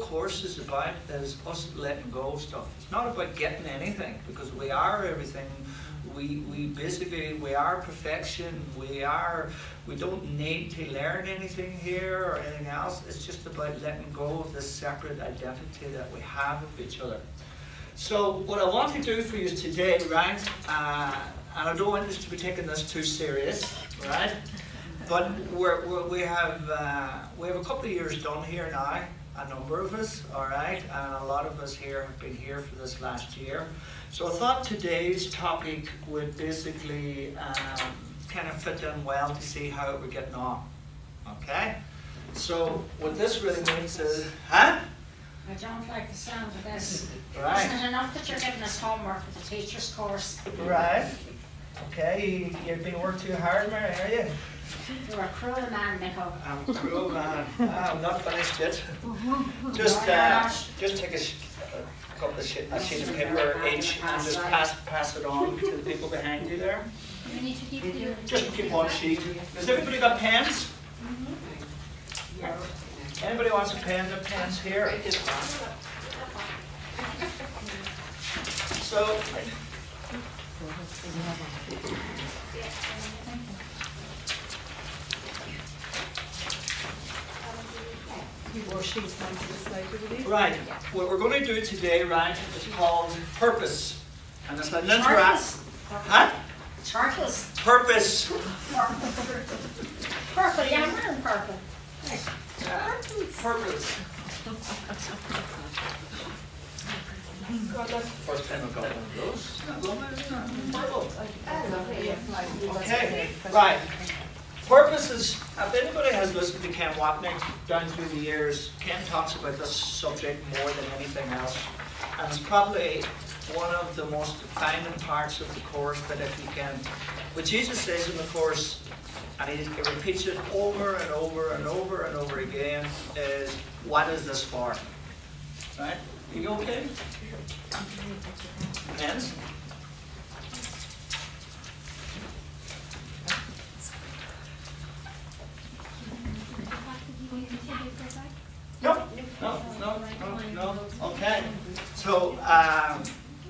course is about is us letting go of stuff. It's not about getting anything, because we are everything. We basically, we are perfection. We don't need to learn anything here or anything else. It's just about letting go of this separate identity that we have of each other. So what I want to do for you today, right, and I don't want this to be taken this too serious, right, but we have a couple of years done here now, a number of us, all right, and a lot of us here have been here for this last year. So I thought today's topic would basically kind of fit in well to see how we're getting on, okay? So what this really means is, huh? I don't like the sound of this. Right. Isn't it enough that you're giving us homework for the teacher's course? Right. Okay, you've been working too hard, Mary, are you? You're a cruel man, Nico. I'm a cruel man. I'm not finished yet. Just take a couple of sheet of paper each and just pass it on to the people behind you there. You need to keep Just keep one sheet. Has everybody got pens? Yeah. Anybody wants a pen? The pens here. So. Right. What we're going to do today, right, is called purpose, and it's an interact. Huh? Turtles. Purpose. Purple, yeah, I'm wearing purple. Purpose. God, that's the first time I've got one of those. Purple. Okay, right. Purpose is, if anybody has listened to Ken Wapnick down through the years, Ken talks about this subject more than anything else. And it's probably one of the most defining parts of the course, that if you can, what Jesus says in the course, and he repeats it over and over and over and over again, is, what is this for? Right? Are you okay? Hands? No. Okay. So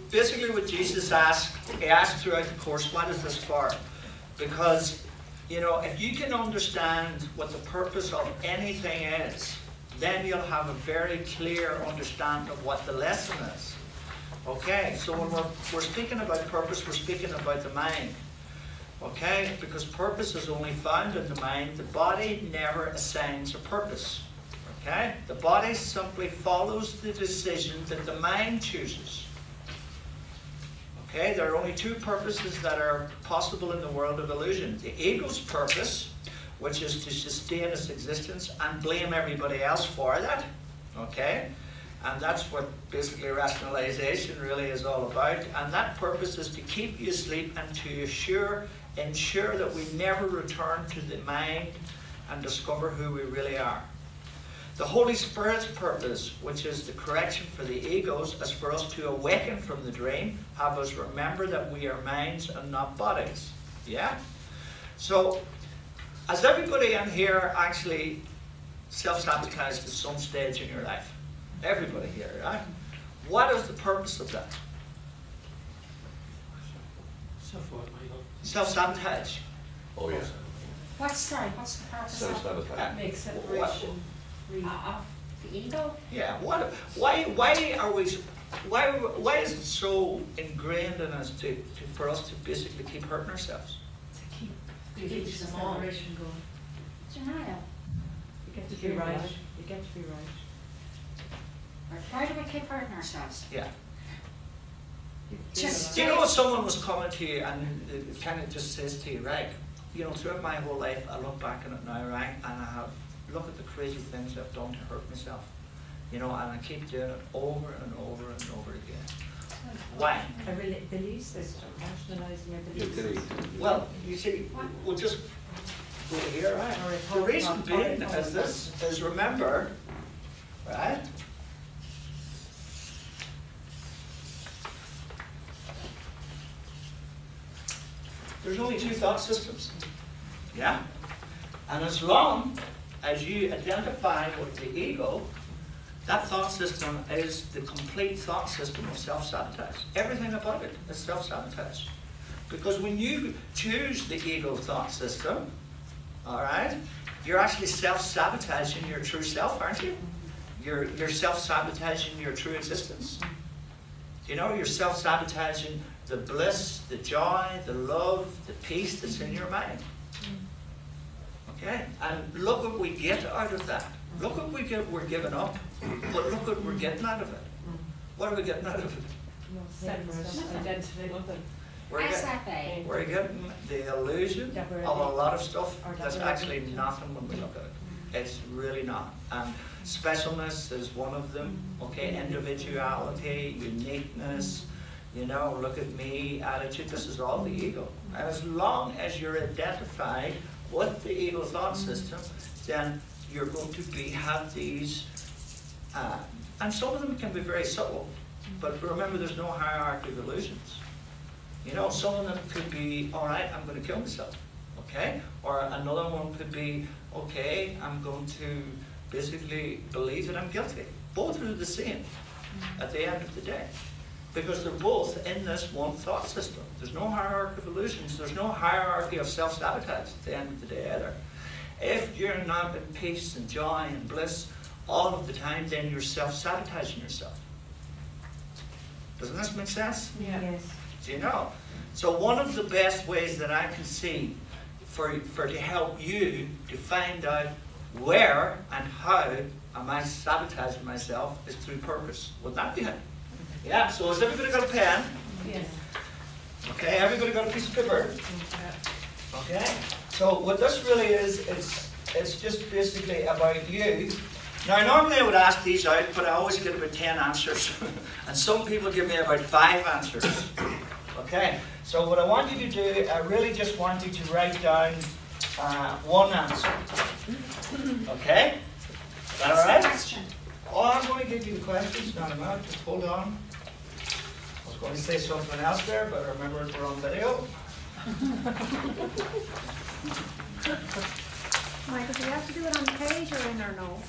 basically what Jesus asked, he asked throughout the course, what is this for? Because, you know, if you can understand what the purpose of anything is, then you'll have a very clear understanding of what the lesson is. Okay, so when we're speaking about purpose, we're speaking about the mind. Okay, because purpose is only found in the mind. The body never assigns a purpose. Okay, the body simply follows the decision that the mind chooses. Okay, there are only two purposes that are possible in the world of illusion. The ego's purpose, which is to sustain its existence and blame everybody else for that. Okay, and that's what basically rationalization really is all about. And that purpose is to keep you asleep and to ensure that we never return to the mind and discover who we really are. The Holy Spirit's purpose, which is the correction for the egos, is for us to awaken from the dream, have us remember that we are minds and not bodies. Yeah? So, has everybody in here actually self-sabotaged at some stage in your life? Everybody here, right? What is the purpose of that? Self-sabotage. Oh, yeah. What's the purpose of Self-sabotage. Make separation. of the ego? Yeah. Why is it so ingrained in us for us to basically keep hurting ourselves? To keep the separation going. Denial. You get to be right. You get to be right. Why do we keep hurting ourselves? Yeah. Just Do you know if someone was coming to you and it kind of just says to you, right, you know, throughout my whole life, I look back on it now, right, and I have look at the crazy things I've done to hurt myself, you know, and I keep doing it over and over and over again. Why? A belief system, rationalizing your belief system. Well, you see, we'll just go here, right? The reason being is this, is remember, right? There's only two thought systems. Yeah? And as long as you identify with the ego, That thought system is the complete thought system of self-sabotage. Everything about it is self-sabotage. Because when you choose the ego thought system, all right, you're actually self-sabotaging your true self, aren't you? You're self-sabotaging your true existence. You know, you're self-sabotaging the bliss, the joy, the love, the peace that's in your mind. Okay? And look what we get out of that. Look what we're giving up, but look what we're getting out of it. What are we getting out of it? Separate identity. We're getting the illusion of a lot of stuff that's actually nothing when we look at it. It's really not. And specialness is one of them. Okay, individuality, uniqueness, you know, look at me, attitude. This is all the ego. And as long as you're identified with the ego thought system, then you're going to have these, and some of them can be very subtle. But remember, there's no hierarchy of illusions. You know, some of them could be, all right, I'm going to kill myself, okay? Or another one could be, okay, I'm going to basically believe that I'm guilty. Both are the same at the end of the day, because they're both in this one thought system. There's no hierarchy of illusions. There's no hierarchy of self-sabotage at the end of the day either. If you're not in peace and joy and bliss all of the time, then you're self-sabotaging yourself. Doesn't this make sense? Yeah. Yes. Do you know? So one of the best ways that I can see for to help you to find out where and how am I sabotaging myself is through purpose. Would that be it? Yeah, so has everybody got a pen? Yes. Okay, everybody got a piece of paper? Okay, so what this really is, it's just basically about you. Now, normally I would ask these out, but I always get about 10 answers. And some people give me about 5 answers. Okay, so what I want you to do, I really just want you to write down one answer. Okay? Is that all right? Oh, I'm going to give you the questions. Now, just hold on. I was going to say something else there, but I remember we're on video. Michael, do you have to do it on the page or in or no?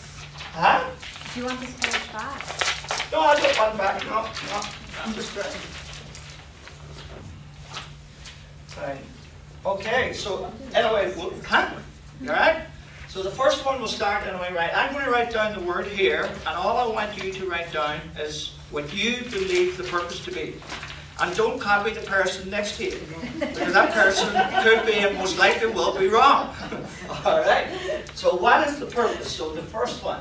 Huh? Do you want this page back? No, I don't want back. No, I'm just trying. Right. Okay, so anyway, huh? You alright? So the first one will start anyway, right? I'm going to write down the word here, and all I want you to write down is what you believe the purpose to be. And don't copy the person next to you, because that person could be and most likely will be wrong. Alright? So what is the purpose? So the first one.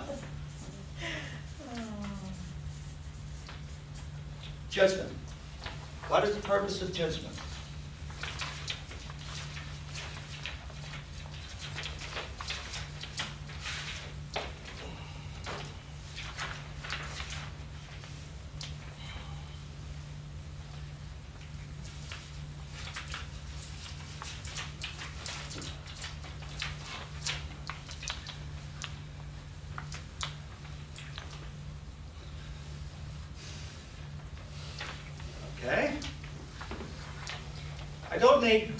Judgment. What is the purpose of judgment? Okay? I don't need,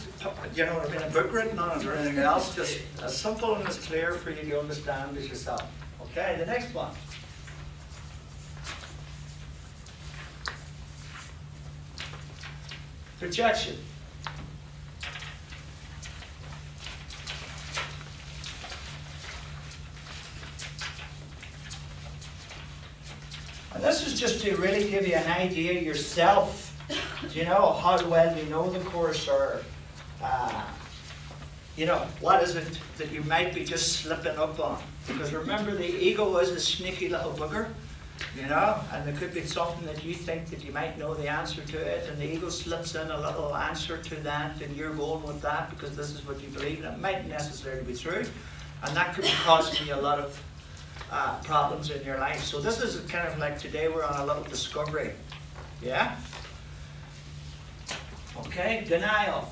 you know, a book written on it or anything else, just as simple and as clear for you to understand as yourself. Okay, the next one. Projection. And this is just to really give you an idea yourself, you know, how well you know the course, or, you know, what is it that you might be just slipping up on. Because remember, the ego is a sneaky little booger, you know, and there could be something that you think that you might know the answer to it, and the ego slips in a little answer to that, and you're going with that because this is what you believe, and it mightn't necessarily be true. And that could be causing you a lot of problems in your life. So this is kind of like today we're on a little discovery. Yeah? Okay, denial.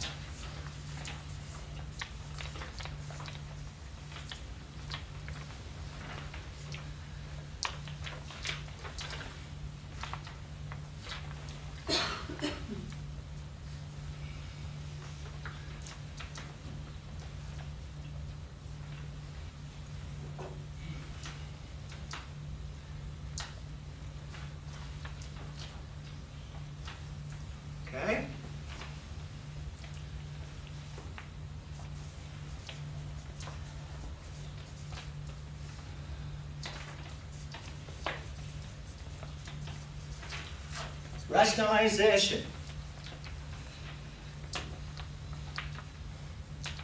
Rationalization.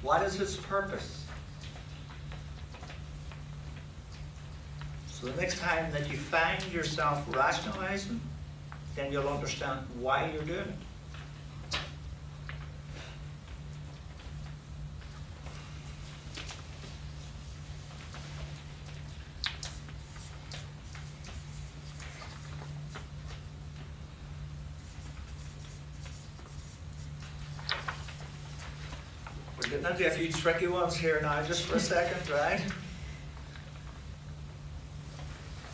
What is its purpose? So the next time that you find yourself rationalizing, then you'll understand why you're doing it. We're getting into a few tricky ones here now, just for a second, right?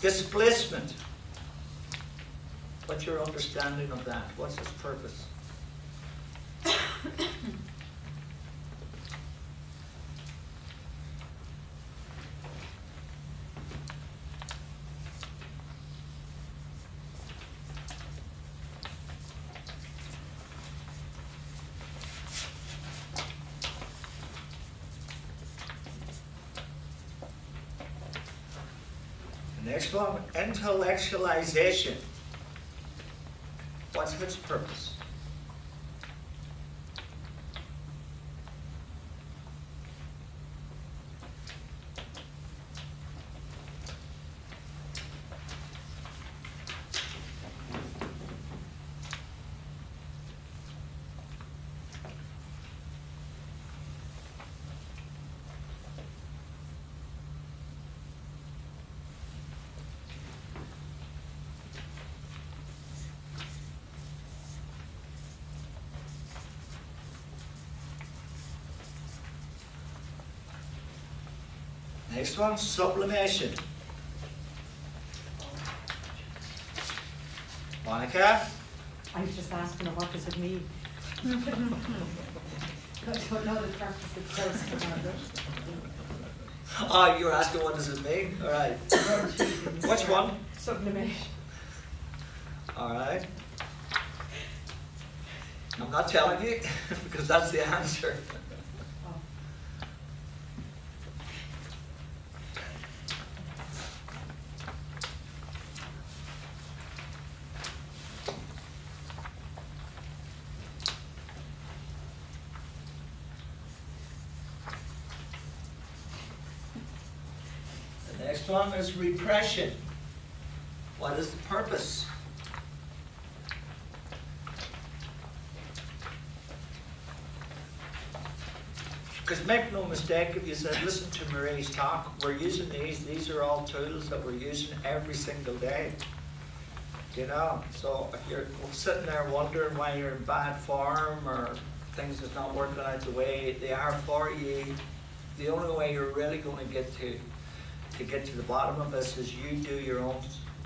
Displacement. What's your understanding of that? What's its purpose? Next one, intellectualization. What's its purpose? Next one, sublimation. Monica? I was just asking her, what does it mean? I don't know the purpose it serves to Margaret. Oh, you're asking what does it mean? All right. Which one? Sublimation. All right. I'm not telling you because that's the answer. The next one is repression. What is the purpose? Because make no mistake, if you said, listen to Marie's talk, we're using these are all tools that we're using every single day. You know, so if you're sitting there wondering why you're in bad form or things is not working out the way they are for you, the only way you're really going to get to the bottom of this is you do your own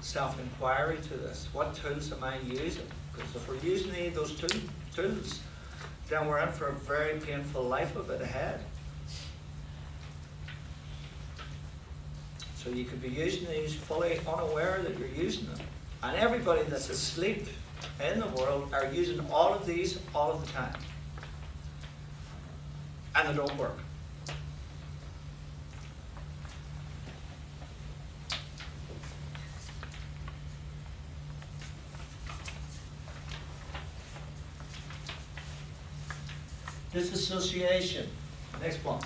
self-inquiry to this. What tools am I using? Because if we're using any of those tools, then we're in for a very painful life of it ahead. So you could be using these fully unaware that you're using them. And everybody that's asleep in the world are using all of these all of the time. And they don't work. Disassociation. Next one.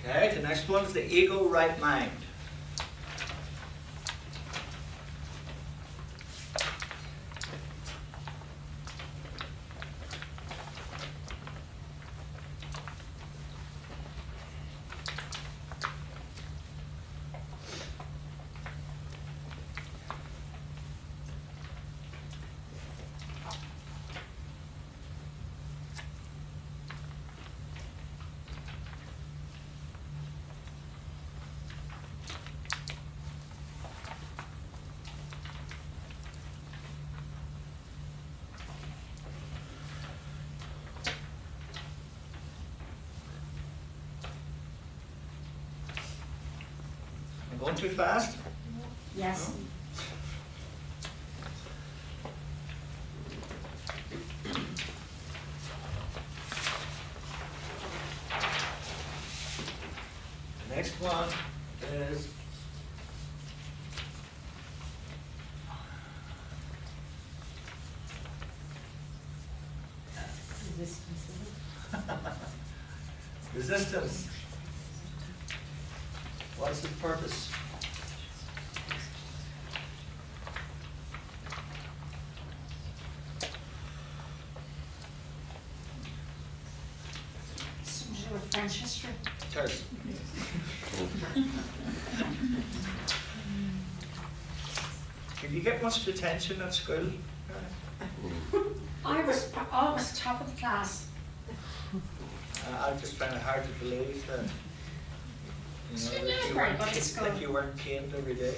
Okay, the next one is the ego right mind. going too fast? Yes. The next one is resistance. What's its purpose? Something to do with French history. Cheers. Did you get much detention at school? I was always top of the class. I just find it hard to believe that, Yeah, that you very weren't good at caned, school. that you weren't caned every day.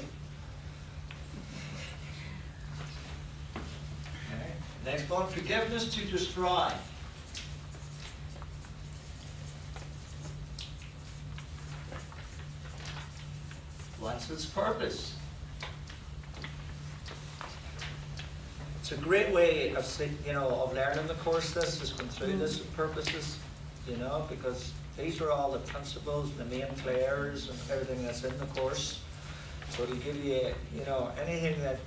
Okay. Next one, forgiveness to destroy. What's its purpose? It's a great way of of learning the course. This has gone through this with purposes, because these are all the principles, the main players, and everything that's in the course. So it'll give you, anything that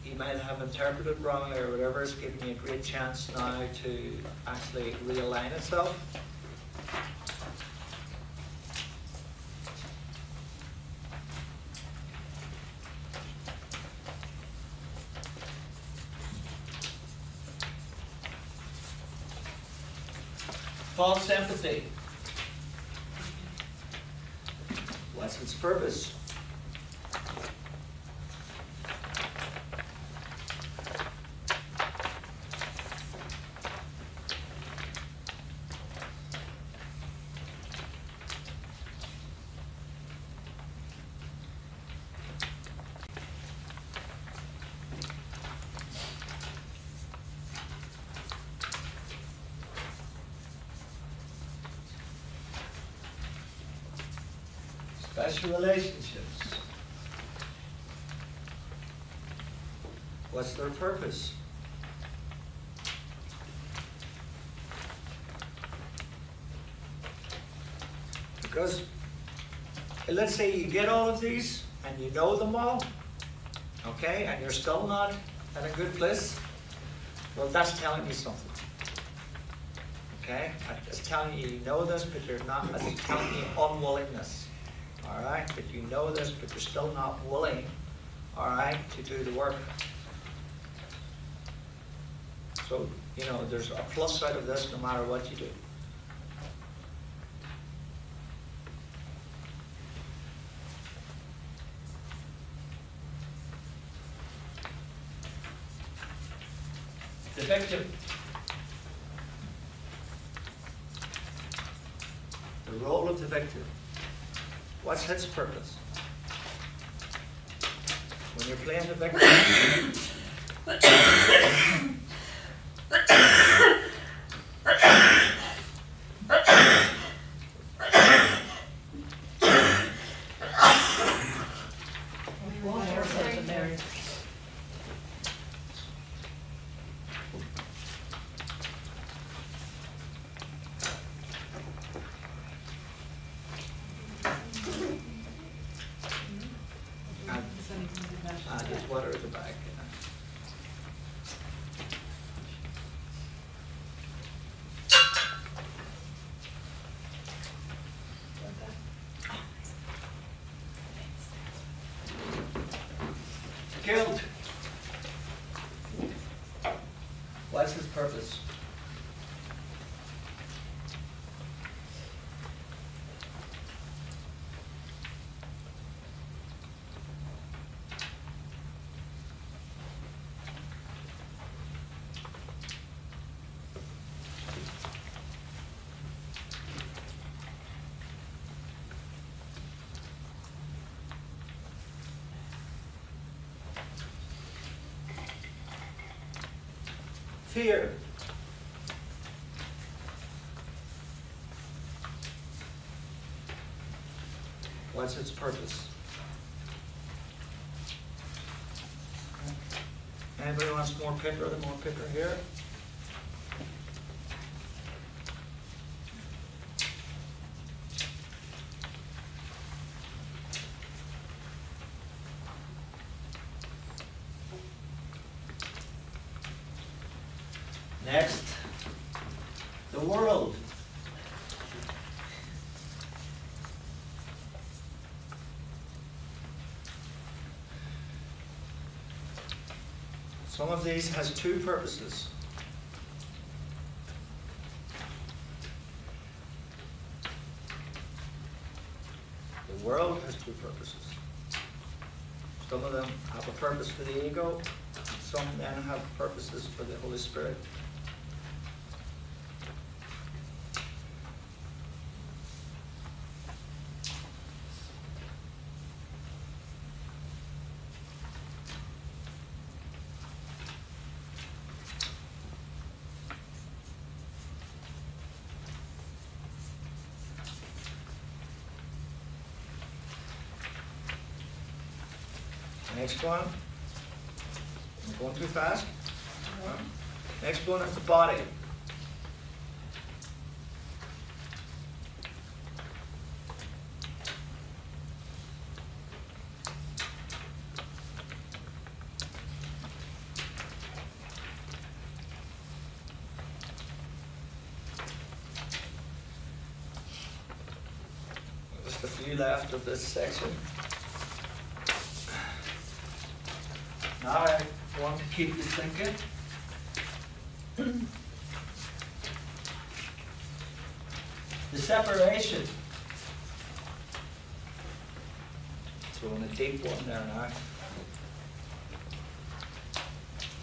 you might have interpreted wrongly or whatever, is giving you a great chance now to actually realign itself. False empathy. What's its purpose? Special relationships. What's their purpose? Because let's say you get all of these and you know them all, okay, and you're still not in a good place, well, that's telling you something. Okay? It's telling you know this, but you're not. It's telling you unwillingness. All right? But you know this, but you're still not willing, all right, to do the work. So, there's a plus side of this no matter what you do. The victim. The role of the victim. What's its purpose? When you're playing the victim, there's water at the back. Guilt. What's his purpose? Fear. What's its purpose? Anybody wants more paper? The more paper here. Next, the world. Some of these has two purposes. The world has two purposes. Some of them have a purpose for the ego, some then have purposes for the Holy Spirit. Next one. I'm going too fast. Next one is the body. Just a few left of this section. Now I want to keep you thinking. The separation. Throwing a deep one there now.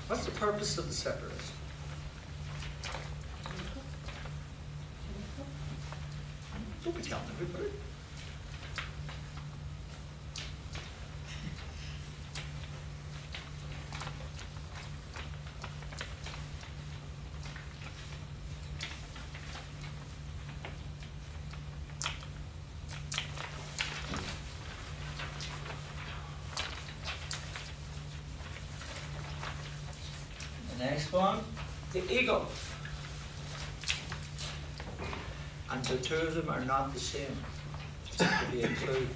What's the purpose of the separation? Don't be telling everybody. Next one, the ego. And the two of them are not the same. Just to be a clue.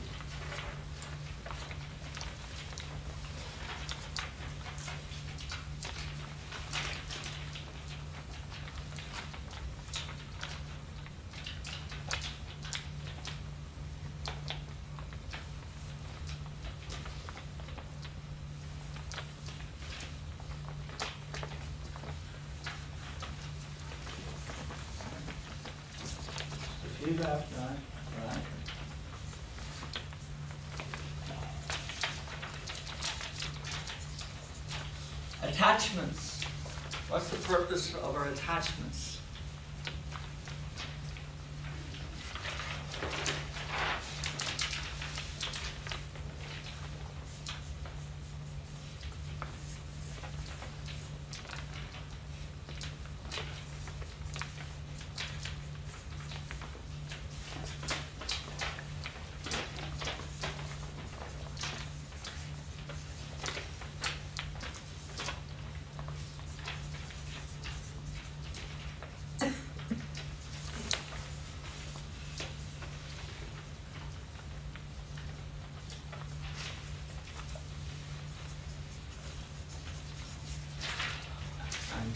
Few left now, right? Attachments. What's the purpose of our attachments?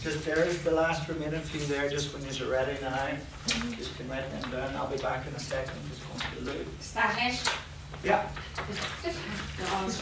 Just there's the last remaining few there, just when you're ready now. Just can write them down. I'll be back in a second. Just going to the loo. Is that it? Yeah. God.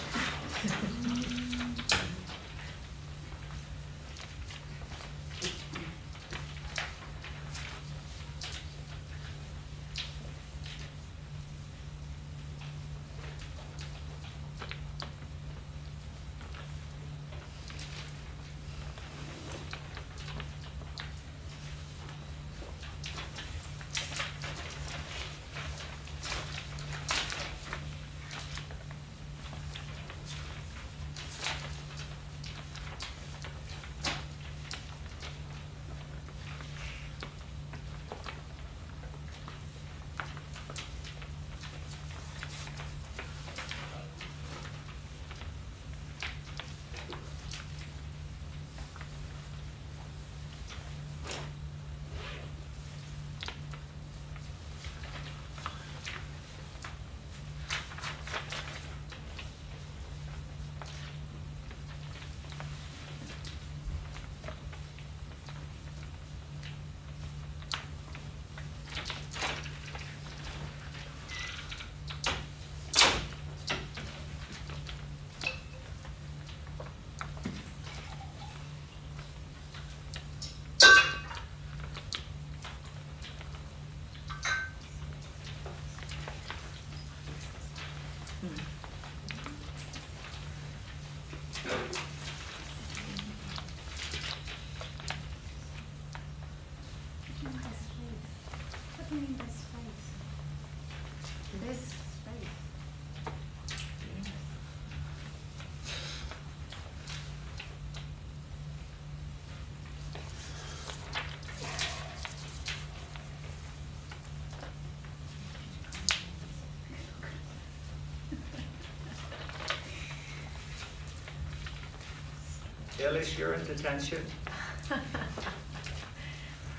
Ellis, you're in detention.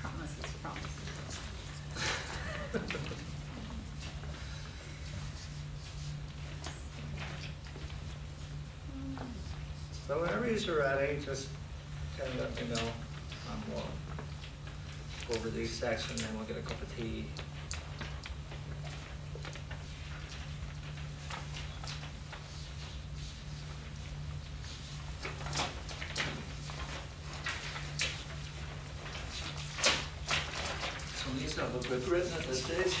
Promises, promises. So whenever you're ready, just kind of let me know. We'll go over these sections, and then we'll get a cup of tea. So these have a book written at this stage.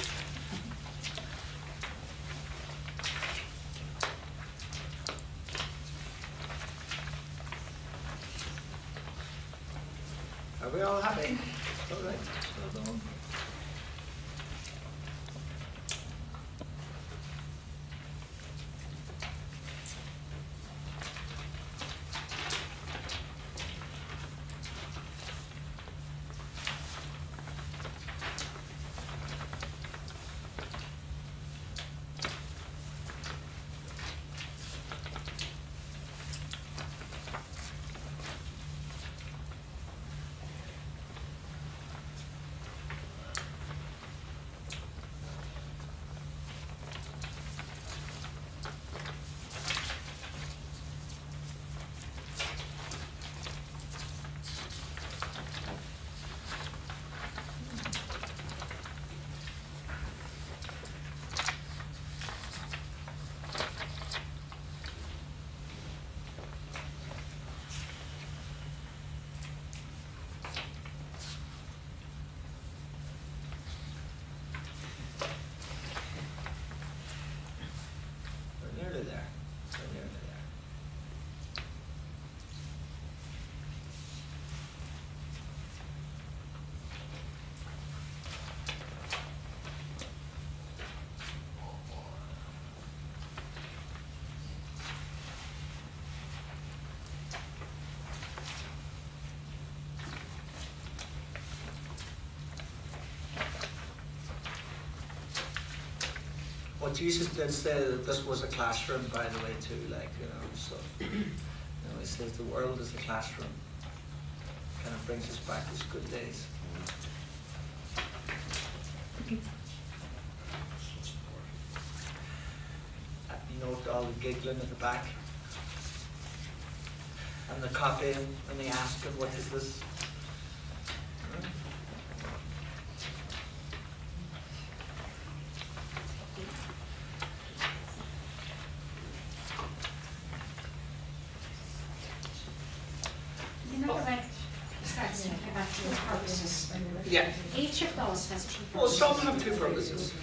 Are we all happy? All right. Well done. We're nearly there. We're nearly there. Well, Jesus did say that this was a classroom, by the way, too, like, so, he says the world is a classroom. Kind of brings us back to good days. You note all the giggling at the back. And the copying, and the asking, what is this? You know, like, start thinking about your purposes. Yeah. Each of those has two Well, purposes. some have two purposes.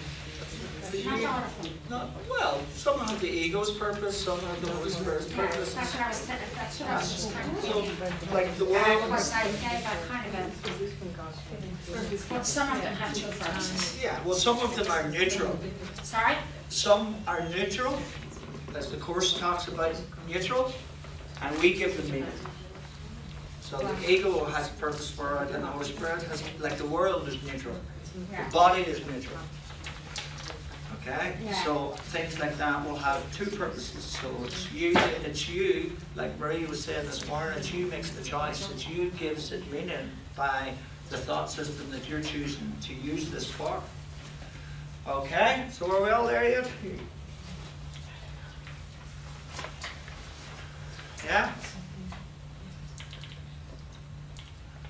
Not all of them. No, well, some have the ego's purpose, some have the Holy Spirit's Yeah, purpose. that's what I was thinking, that's what I was just trying to So, think. like the Of world, course, I gave a kind of a, but some of them have two purposes. yeah, well, some of them are neutral. Sorry? Some are neutral, as the Course talks about neutral, and we give them meaning. So the ego has a purpose for it, and the Holy Spirit has, like the world is neutral. Yeah. The body is neutral. Okay? Yeah. So things like that will have two purposes. So it's you, like Marie was saying this morning, it's you makes the choice. It's you gives it meaning by the thought system that you're choosing to use this for. Okay? So are we all there yet? Yeah?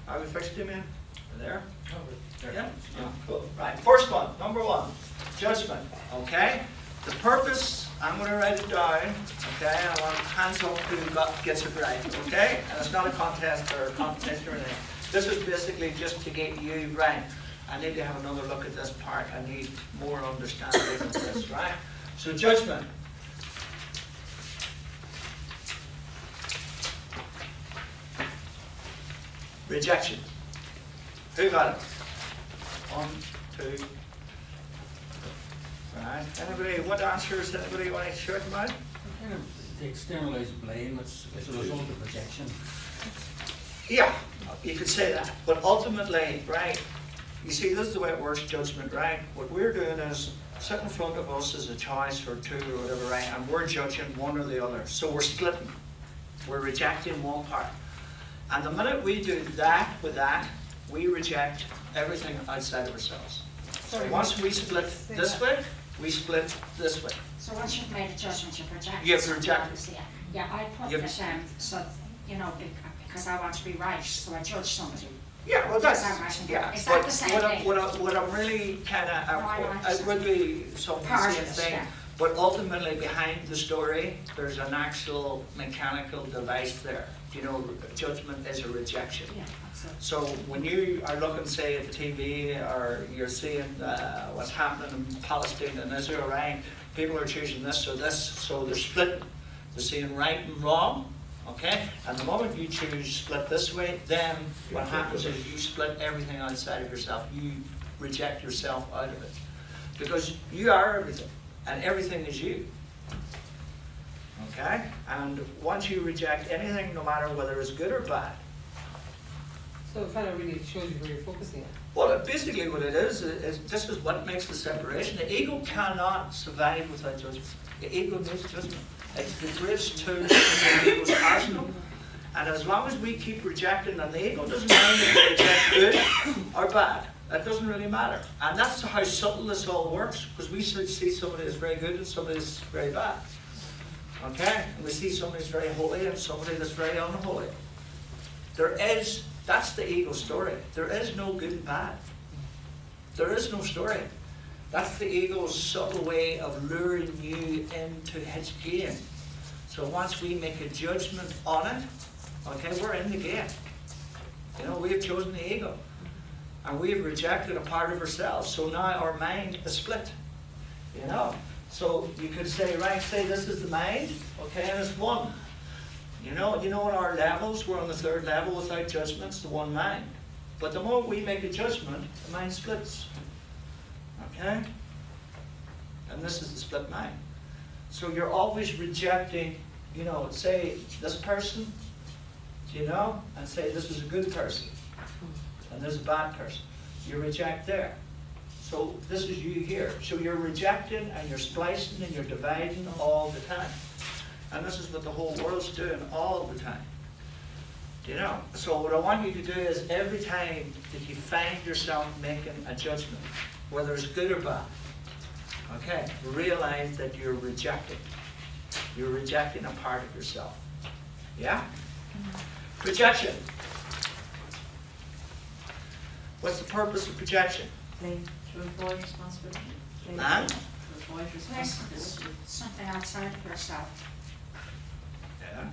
Are we fixed, man? There? Yeah? Yeah, cool. Right, first one, number one, judgment, okay? The purpose, I'm going to write it down, okay? I want hands up who gets it right, okay? And it's not a contest or a competition or anything. This is basically just to get you right. I need to have another look at this part. I need more understanding of this, right? So judgment. Rejection. Who got it? 1, 2. Right. Anybody, what answers anybody want to shout about? Kind of the externalized blame, it's a result of rejection. Yeah, you could say that. But ultimately, right, you see, this is the way it works, judgment, right? What we're doing is, sitting in front of us is a choice or two or whatever, right? And we're judging one or the other. So we're splitting. We're rejecting one part. And the minute we do that with that, we reject everything outside of ourselves. So once we split this way, we split this way. So once you've made a judgment, you've rejected. You've rejected. Yeah, I put this so you know, because I want to be right, so I judge somebody. Yeah, well that's, yeah. Is but that the same thing? what I'm really kind of, it would be some Part same of it, thing, yeah. but ultimately behind the story, there's an actual mechanical device there. You know, judgment is a rejection. Yeah, that's it. So when you are looking, say, at the TV, or you're seeing what's happening in Palestine and Israel, right? People are choosing this or this, so they're splitting. They're seeing right and wrong, okay? And the moment you choose split this way, then what happens is you split everything outside of yourself. You reject yourself out of it. Because you are everything, and everything is you. Okay? And once you reject anything, no matter whether it's good or bad. So it kind of really shows you where you're focusing on. Well, basically what it is this is what makes the separation. The ego cannot survive without judgment. The ego needs judgment. It's the greatest tool in the ego's arsenal. And as long as we keep rejecting, and the ego doesn't mind if we reject good or bad. That doesn't really matter. And that's how subtle this all works, because we see somebody that's very good and somebody that's very bad. Okay? And we see somebody that's very holy and somebody that's very unholy. That's the ego story. There is no good and bad. There is no story. That's the ego's subtle way of luring you into its game. So once we make a judgment on it, okay, we're in the game. You know, we have chosen the ego. And we have rejected a part of ourselves. So now our mind is split. You know? So you could say, right, say this is the mind, okay, and it's one. You know in our levels, we're on the third level without judgments, the one mind. But the moment we make a judgment, the mind splits. Okay? And this is the split mind. So you're always rejecting, you know, say this person, you know, and say this is a good person. And this is a bad person. You reject there. So this is you here. So you're rejecting and you're splicing and you're dividing all the time. And this is what the whole world's doing all the time. You know? So what I want you to do is every time that you find yourself making a judgment, whether it's good or bad, okay, realize that you're rejecting. You're rejecting a part of yourself. Yeah? Projection. What's the purpose of projection? To avoid responsibility. And? To avoid responsibility. Something outside of yourself. Yeah.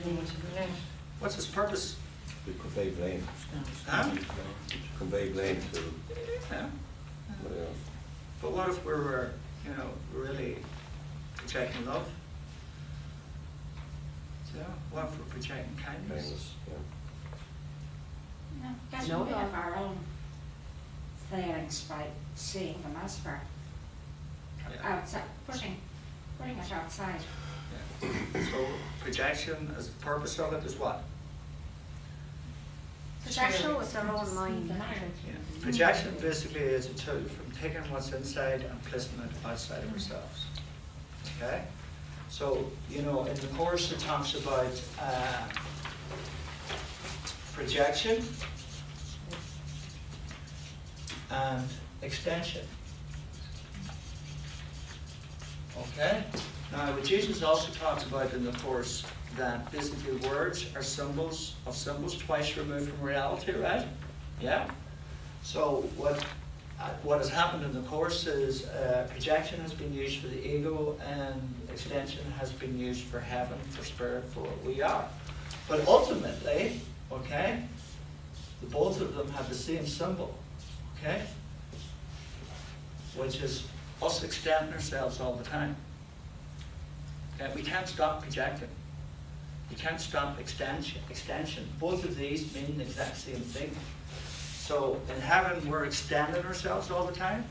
Yeah. What's its purpose? To convey blame. Huh? To convey blame to Yeah. somebody else. But what if we're, you know, really projecting love? So, what if we're projecting kindness? Kindness, yeah. No, getting No, rid no. of our own feelings by seeing them elsewhere. Yeah. Outside, putting it outside. Yeah. So projection, as the purpose of it is what? Projection with our own mind. Yeah. Projection basically is a tool from taking what's inside and placing it outside of ourselves. Okay? So, you know, in the course it talks about projection and extension. Okay? Now, what Jesus also talks about in the course, that basically words are symbols twice removed from reality, right? Yeah? So what has happened in the course is projection has been used for the ego and extension has been used for heaven, for spirit, for what we are. But ultimately, okay, the both of them have the same symbol, okay? Which is us extending ourselves all the time. Okay? We can't stop projecting. You can't stop extension. Both of these mean the exact same thing. So in heaven, we're extending ourselves all the time.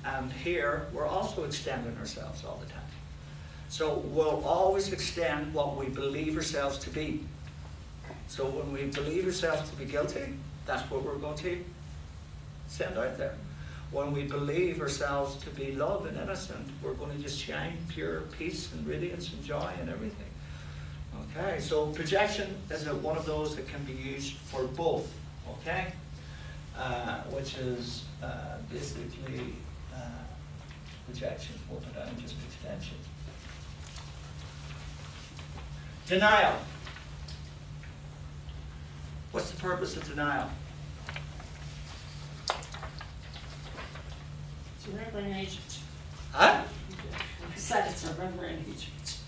And here, we're also extending ourselves all the time. So we'll always extend what we believe ourselves to be. So when we believe ourselves to be guilty, that's what we're going to send out there. When we believe ourselves to be loved and innocent, we're going to just shine pure peace and radiance and joy and everything. Okay, so projection is one of those that can be used for both, okay? Which is basically projection, we'll put down just extension. Denial. What's the purpose of denial? It's a river in Egypt. Huh? I said it's a river in Egypt.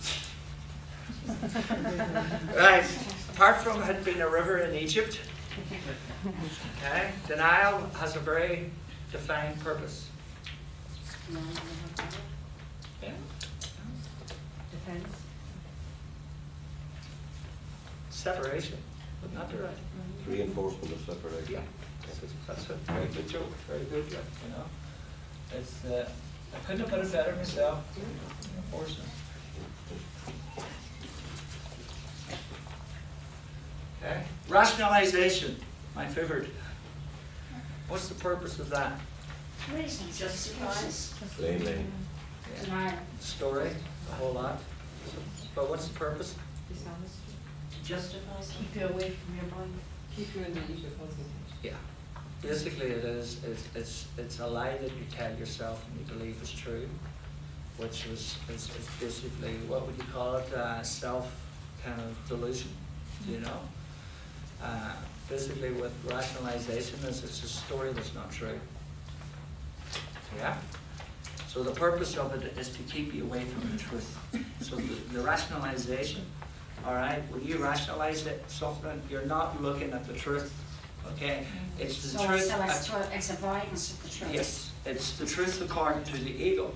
Right. Apart from it had been a river in Egypt, okay, denial has a very defined purpose. Yeah. Defense. Separation, but not the right. Reinforcement of separation. Yeah, that's a very good joke, very good joke, you know. It's, I couldn't have put it better myself. Reinforcement. Okay. Rationalization, my favorite. What's the purpose of that? Reason justifies. Plainly. Yeah. Denial. Story, a whole lot. But what's the purpose? Dishonesty. Justifies. Keep you away from your mind. Keep you in the ego position. Yeah. Basically, it's a lie that you tell yourself and you believe is true, which is basically, what would you call it? Self kind of delusion, you know. Basically, with rationalization, it's a story that's not true. Yeah. So the purpose of it is to keep you away from the truth. So the rationalization, all right, when you rationalize it, something, you're not looking at the truth. Okay, it's the So truth. it's avoidance of the truth. Yes, it's the truth according to the ego.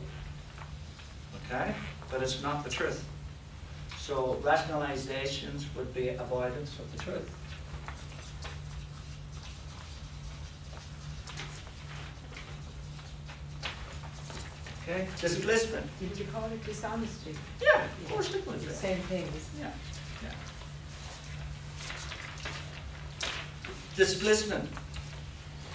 Okay, but it's not the truth. So rationalizations would be avoidance of the truth. Okay, displacement. Did you call it dishonesty? Yeah, of course it would be. Same thing, isn't it? Yeah, yeah. Displacement.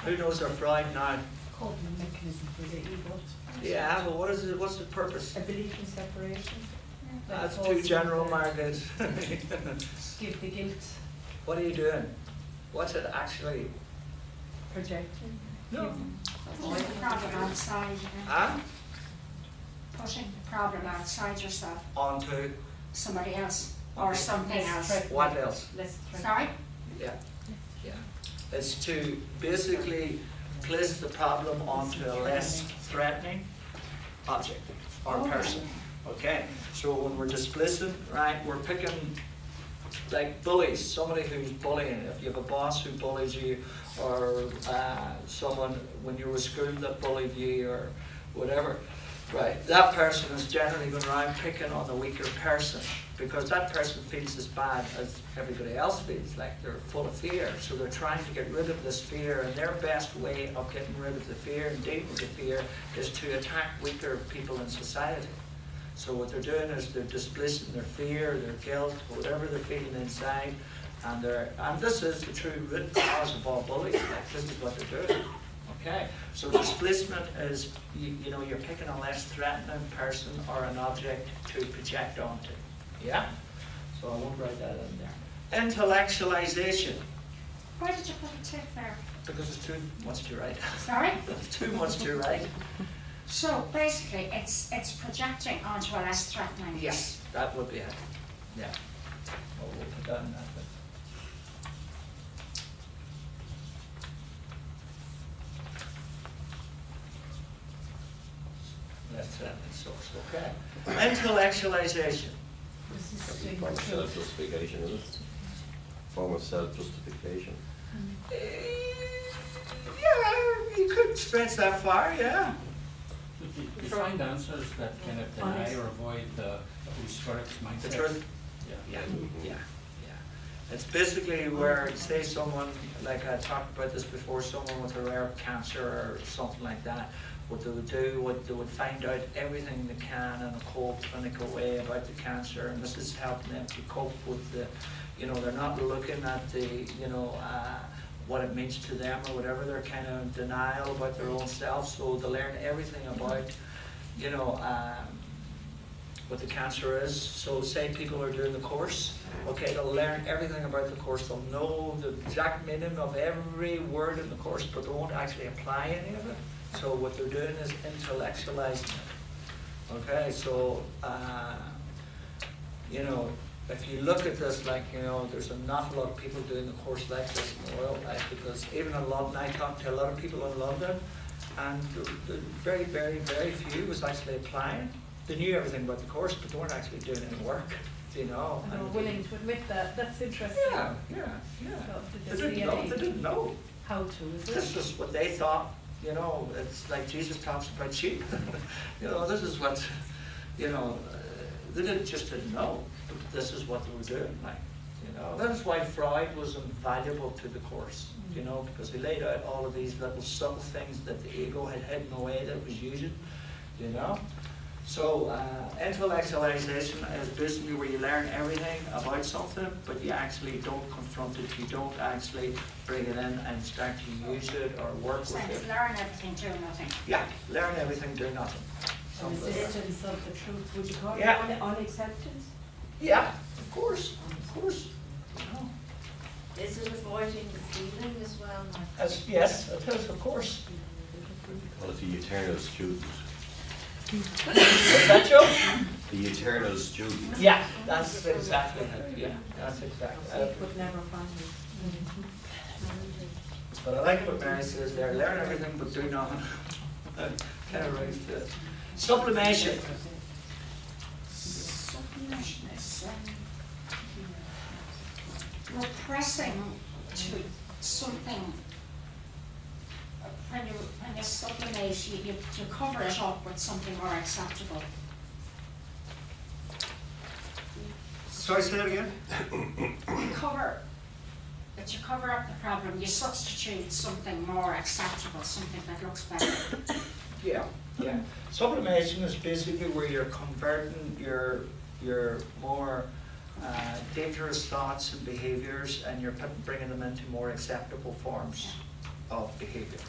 Who knows their Freud now? Coping mechanism for the ego. Yeah, but what is it? What's the purpose? A belief in separation. That's Like too false general, confidence. Margaret. Give the guilt. What are you doing? What's it actually? Projecting. No. Pushing the problem outside. Huh? Pushing the problem outside yourself. Onto Somebody else. Or something else. what else? Let's try. Sorry? Yeah, yeah. It's to basically place the problem onto a less threatening object or person. Okay, so when we're displacing, right, we're picking like bullies, somebody who's bullying. If you have a boss who bullies you, or someone when you were at school that bullied you, or whatever, right, that person is generally going around picking on the weaker person, because that person feels as bad as everybody else feels, like they're full of fear. So they're trying to get rid of this fear, and their best way of getting rid of the fear and dealing with the fear is to attack weaker people in society. So what they're doing is they're displacing their fear, their guilt, whatever they're feeling inside, and this is the true root cause of all bullying. Like, this is what they're doing. Okay, so displacement is, you know, you're picking a less threatening person or an object to project onto. Yeah? So I won't write that in there. Intellectualization. Why did you put a tick there? Because it's too much to write. Sorry? It's too much to write. So basically, it's projecting onto a less threatening. Yes, that would be it. Yeah. Oh, we'll put that in that bit. Less threatening source, okay. Intellectualization. This is That's a form of self-justification, isn't it? Form of self-justification. Yeah, you could stretch that far, yeah. You find answers that kind of deny or avoid the historics mindset. The truth. Yeah. Yeah. It's basically where, say someone, like I talked about this before, someone with a rare cancer or something like that, what they would do, they would find out everything they can in a cold clinical way about the cancer, and this is helping them to cope with the, you know, they're not looking at the, you know, what it means to them or whatever. They're kind of in denial about their own self, so they learn everything about, you know, what the cancer is. So say people are doing the course, okay, they'll learn everything about the course, they'll know the exact meaning of every word in the course, but they won't actually apply any of it. So what they're doing is intellectualizing it. Okay, so, you know, if you look at this, like, you know, there's an awful lot of people doing the course like this in the world, like, because even in London, I talked to a lot of people in London, and the very, very, very few was actually applying. They knew everything about the course, but they weren't actually doing any work, you know. And are willing to admit that. That's interesting. Yeah. So They didn't know. How to, is it? This is what they thought, you know, it's like Jesus talks about sheep. You know, this is what, you know, they didn't know, but this is what they were doing, like, you know. That is why Freud was invaluable to the course, you know, because he laid out all of these little subtle things that the ego had hidden away that it was using, you know. So intellectualization is basically where you learn everything about something, but you actually don't confront it, you don't actually bring it in and start to use it or work with it. Learn everything, do nothing. Yeah, learn everything, do nothing. Resistance of the truth, would you call it unacceptance? Yeah, of course. You know. Is it avoiding the feeling as well? Yes, it is, of course. Well, it's the eternal student. What's that, Joe? The eternal student. Yeah, that's exactly it. Yeah, that's exactly it. Would never find it. But I like what Mary says there, learn everything but do nothing. Kind of right to it. Sublimation. Sublimation is repressing to something. When you sublimate, you cover it up with something more acceptable. Sorry, say that again? You cover up the problem, you substitute something more acceptable, something that looks better. Yeah. Sublimation is basically where you're converting your more dangerous thoughts and behaviors, and you're bringing them into more acceptable forms of behavior.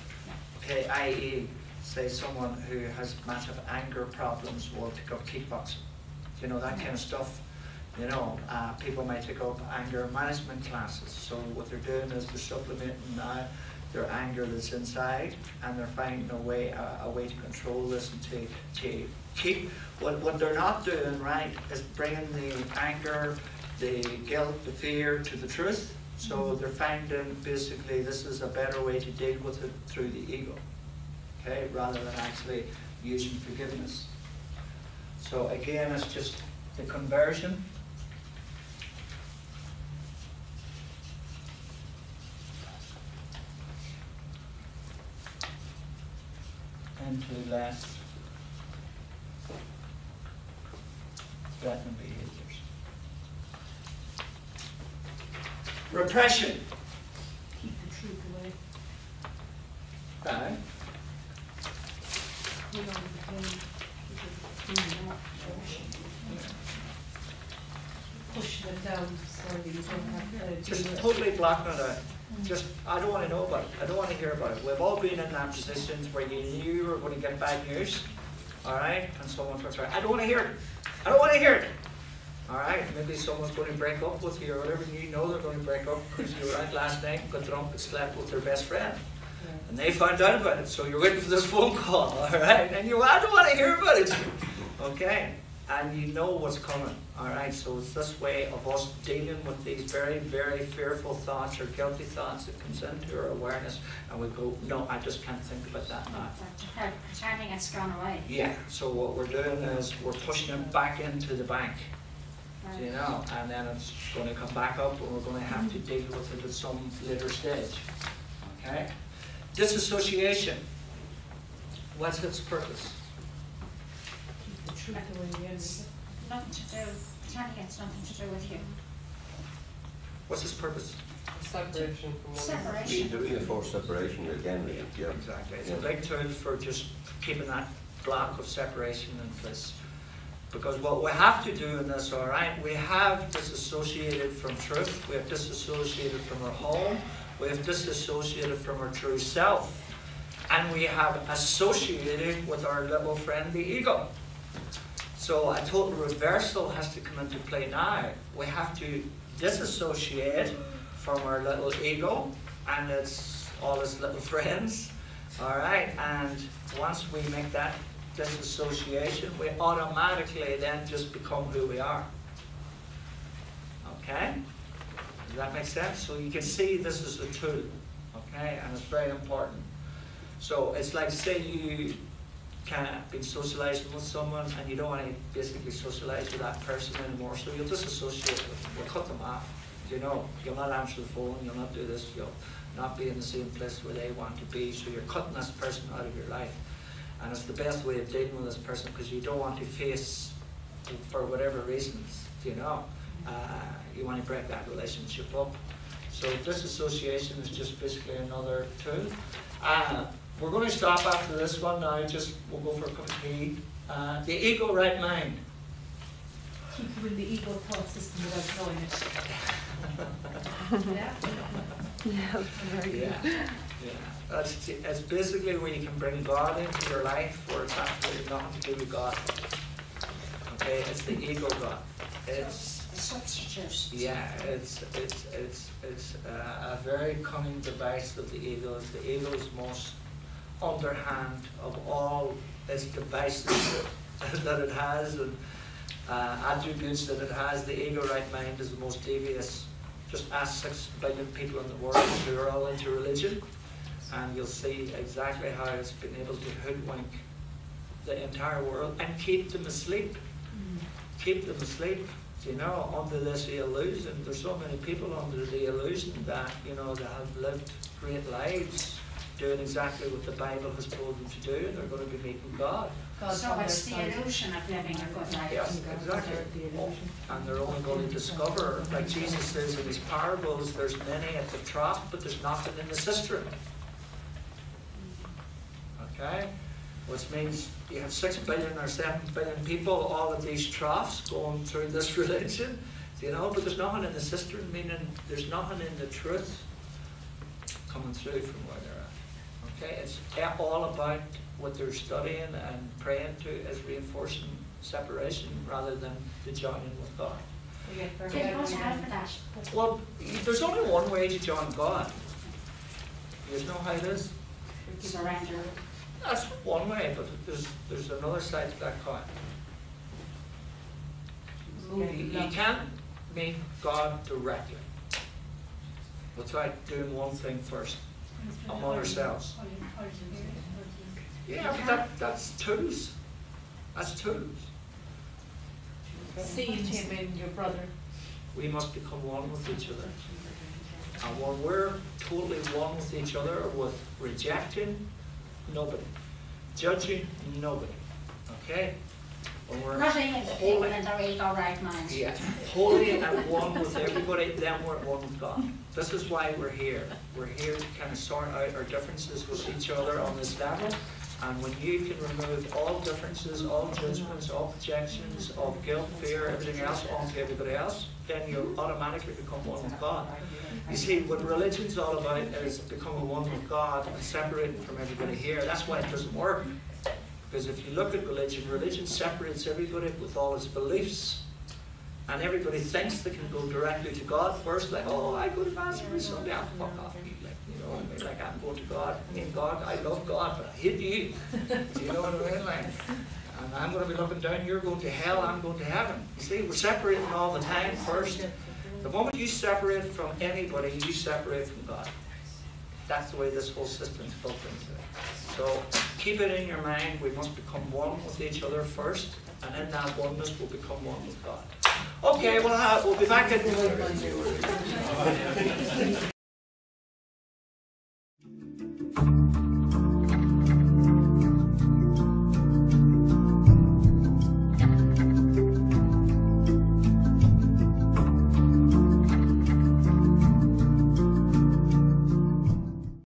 Okay, i.e., say someone who has massive anger problems will pick up kickboxing. You know, that kind of stuff. You know, people might take up anger management classes. So what they're doing is they're supplementing their anger that's inside, and they're finding a way to control this and to keep. What they're not doing, right, is bringing the anger, the guilt, the fear to the truth. So they're finding basically this is a better way to deal with it through the ego, okay, rather than actually using forgiveness. So again, it's just the conversion. Into less threatening behaviors. Repression. Keep the truth away. Right. We don't pushing it down so you don't have to Just totally blocking it out. Just, I don't want to know about it. I don't want to hear about it. We've all been in that positions where you knew you were going to get bad news, all right? And someone talks about, I don't want to hear it. I don't want to hear it. All right, maybe someone's going to break up with you or whatever, and you know they're going to break up because you were out last night and got drunk and slept with their best friend. And they found out about it, so you're waiting for this phone call, all right? And you, I don't want to hear about it. Okay, and you know what's coming, all right? So it's this way of us dealing with these very, very fearful thoughts or guilty thoughts that comes into our awareness, and we go, no, I just can't think about that now. Pretending it's gone away. Yeah, so what we're doing is we're pushing it back into the bank. You know, and then it's going to come back up, and we're going to have to deal with it at some later stage. Okay? Disassociation. What's its purpose? keep the truth away again. Nothing to do, pretending it's nothing to do with you. What's its purpose? Separation from one Separation. To reinforce separation again. Yeah. Exactly. It's a big tool for just keeping that block of separation in place. Because what we have to do in this, all right, we have disassociated from truth, we have disassociated from our home, we have disassociated from our true self, and we have associated with our little friend, the ego. So a total reversal has to come into play now. We have to disassociate from our little ego and all its little friends. All right, and once we make that disassociation, we automatically then just become who we are. Okay? Does that make sense? So you can see this is a tool, okay, and it's very important. So it's like, say you kind of been socializing with someone and you don't want to basically socialize with that person anymore, so you'll disassociate with them, you'll cut them off. You know, you'll not answer the phone, you'll not do this, you'll not be in the same place where they want to be, so you're cutting this person out of your life. And it's the best way of dealing with this person because you don't want to face, for whatever reasons, you know, you want to break that relationship up. So disassociation is just basically another tool. We're going to stop after this one now, we'll go for a cup of tea. The ego, right mind. Keeping the ego thought system without knowing it. Yeah. Very good. Yeah. It's basically where you can bring God into your life where it's absolutely nothing to do with God. Okay, it's the ego God. It's A substitute. yeah, it's a very cunning device of the ego. It's the ego's most underhand of all its devices that it has and attributes that it has. The ego right mind is the most devious. Just ask 6 billion people in the world who are all into religion, and you'll see exactly how it's been able to hoodwink the entire world and keep them asleep. Keep them asleep, you know, under this illusion. There's so many people under the illusion that, you know, they have lived great lives doing exactly what the Bible has told them to do, and they're going to be meeting God. So it's the illusion of living a good life. Yes, exactly. And they're only going to discover, like Jesus says in his parables, there's many at the trough, but there's nothing in the cistern. Okay? Which means you have 6 billion or 7 billion people, all of these troughs going through this religion, you know, but there's nothing in the cistern, meaning there's nothing in the truth coming through from where they're at. Okay? It's all about what they're studying and praying to is reinforcing separation rather than the joining with God. Can God help for that? Well, there's only one way to join God. You know how it is? Surrender. That's one way, but there's another side to that coin. You can't meet God directly without doing one thing first, among ourselves. Yeah, but that's tools. That's tools. Seeing him in your brother. We must become one with each other. And when we're totally one with each other, with rejecting nobody, judging nobody, okay? When we're Not even the people in their ego right mind. yeah, holy and one with everybody, then we're one with God. This is why we're here. We're here to kind of sort out our differences with each other on this level. And when you can remove all differences, all judgments, all projections of guilt, fear, everything else onto everybody else, then you automatically become one with God. You see, what religion's all about is becoming one with God and separating from everybody here. That's why it doesn't work. Because if you look at religion, religion separates everybody with all its beliefs. And everybody thinks they can go directly to God first, like, oh, I go to Mass every Sunday, I'll fuck off. You know what I mean? Like, I'm going to God. I mean, God, I love God, but I hate you. Do you know what I mean? Like, and I'm going to be looking down, you're going to hell, I'm going to heaven. You see, we're separating all the time first. The moment you separate from anybody, you separate from God. That's the way this whole system's built into it. So keep it in your mind, we must become one with each other first, and in that oneness we'll become one with God. Okay, we'll be back in